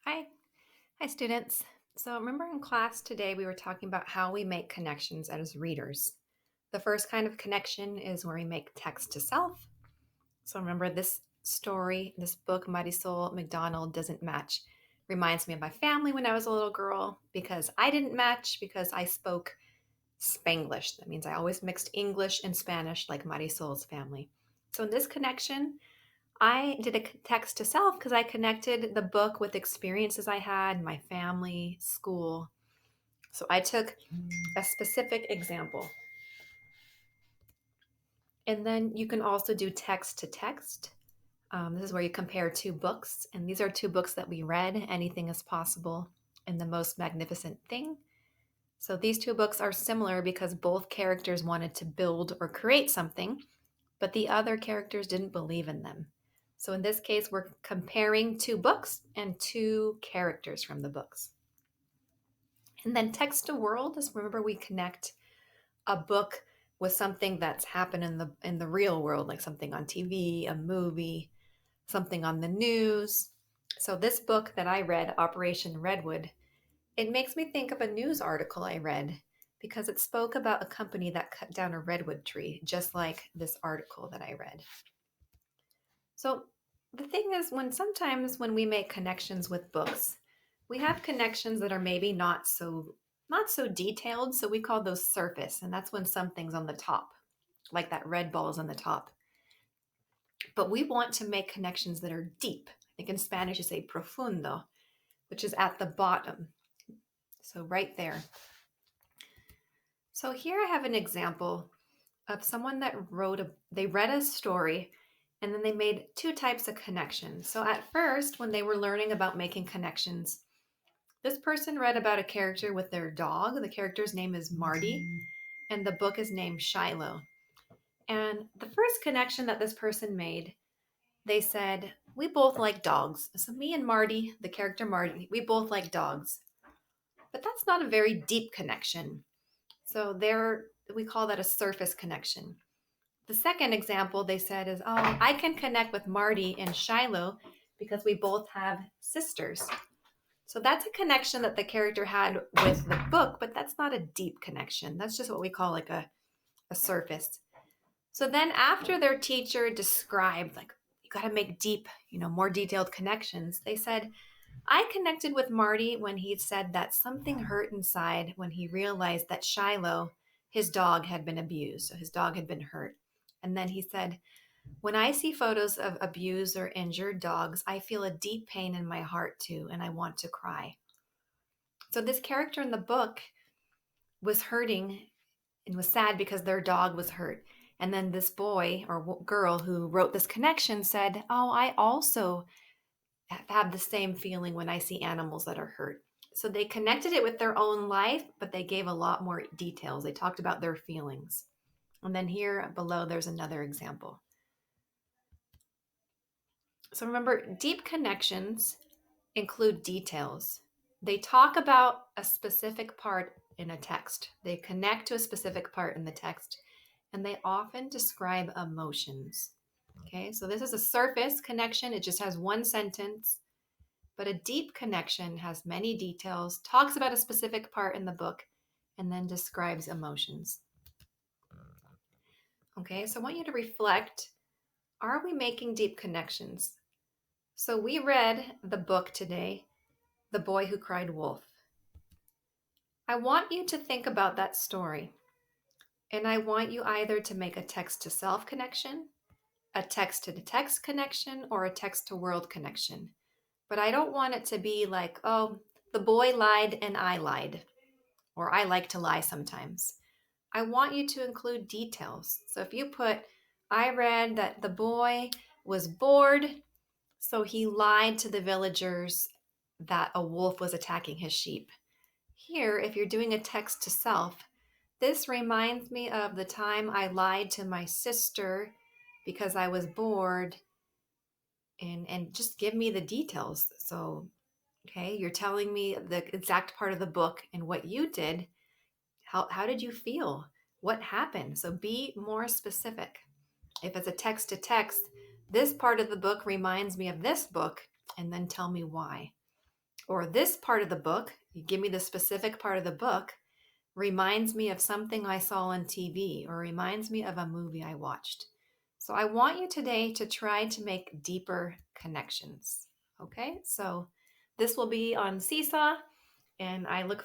Hi. Hi, students. So, remember in class today, we were talking about how we make connections as readers. The first kind of connection is where we make text to self. So, remember this story, this book, Marisol McDonald Doesn't Match, reminds me of my family when I was a little girl because I didn't match because I spoke Spanglish. That means I always mixed English and Spanish like Marisol's family. So, in this connection, I did a text to self because I connected the book with experiences I had, my family, school. So I took a specific example. And then you can also do text to text. This is where you compare two books. And these are two books that we read, Anything is Possible and The Most Magnificent Thing. So these two books are similar because both characters wanted to build or create something, but the other characters didn't believe in them. So in this case, we're comparing two books and two characters from the books. And then text to world is, remember, we connect a book with something that's happened in the real world, like something on TV, a movie, something on the news. So this book that I read, Operation Redwood, it makes me think of a news article I read because it spoke about a company that cut down a redwood tree, just like this article that I read. So the thing is, when we make connections with books, we have connections that are maybe not so detailed, so we call those surface, and that's when something's on the top, like that red ball is on the top. But we want to make connections that are deep. I think in Spanish you say profundo, which is at the bottom. So right there. So here I have an example of someone that they read a story and then they made two types of connections. So at first, when they were learning about making connections, this person read about a character with their dog. The character's name is Marty, and the book is named Shiloh. And the first connection that this person made, they said, we both like dogs. So me and Marty, the character Marty, we both like dogs. But that's not a very deep connection. So we call that a surface connection. The second example they said is, oh, I can connect with Marty and Shiloh because we both have sisters. So that's a connection that the character had with the book, but that's not a deep connection. That's just what we call like a surface. So then after their teacher described, like, you got to make deep, more detailed connections, they said, I connected with Marty when he said that something hurt inside when he realized that Shiloh, his dog, had been abused. So his dog had been hurt. And then he said, when I see photos of abused or injured dogs, I feel a deep pain in my heart too, and I want to cry. So this character in the book was hurting and was sad because their dog was hurt. And then this boy or girl who wrote this connection said, oh, I also have the same feeling when I see animals that are hurt. So they connected it with their own life, but they gave a lot more details. They talked about their feelings. And then here below, there's another example. So remember, deep connections include details. They talk about a specific part in a text, they connect to a specific part in the text, and they often describe emotions. Okay, so this is a surface connection, it just has one sentence, but a deep connection has many details, talks about a specific part in the book, and then describes emotions. Okay, so I want you to reflect, are we making deep connections? So we read the book today, The Boy Who Cried Wolf. I want you to think about that story. And I want you either to make a text to self connection, a text to the text connection, or a text to world connection. But I don't want it to be like, oh, the boy lied and I lied, or I like to lie sometimes. I want you to include details. So if you put, I read that the boy was bored, so he lied to the villagers that a wolf was attacking his sheep. Here, if you're doing a text to self, this reminds me of the time I lied to my sister because I was bored, and just give me the details. So, okay, you're telling me the exact part of the book and what you did. How did you feel? What happened? So be more specific. If it's a text to text, this part of the book reminds me of this book, and then tell me why. Or this part of the book, you give me the specific part of the book, reminds me of something I saw on TV or reminds me of a movie I watched. So I want you today to try to make deeper connections. Okay, so this will be on Seesaw, and I look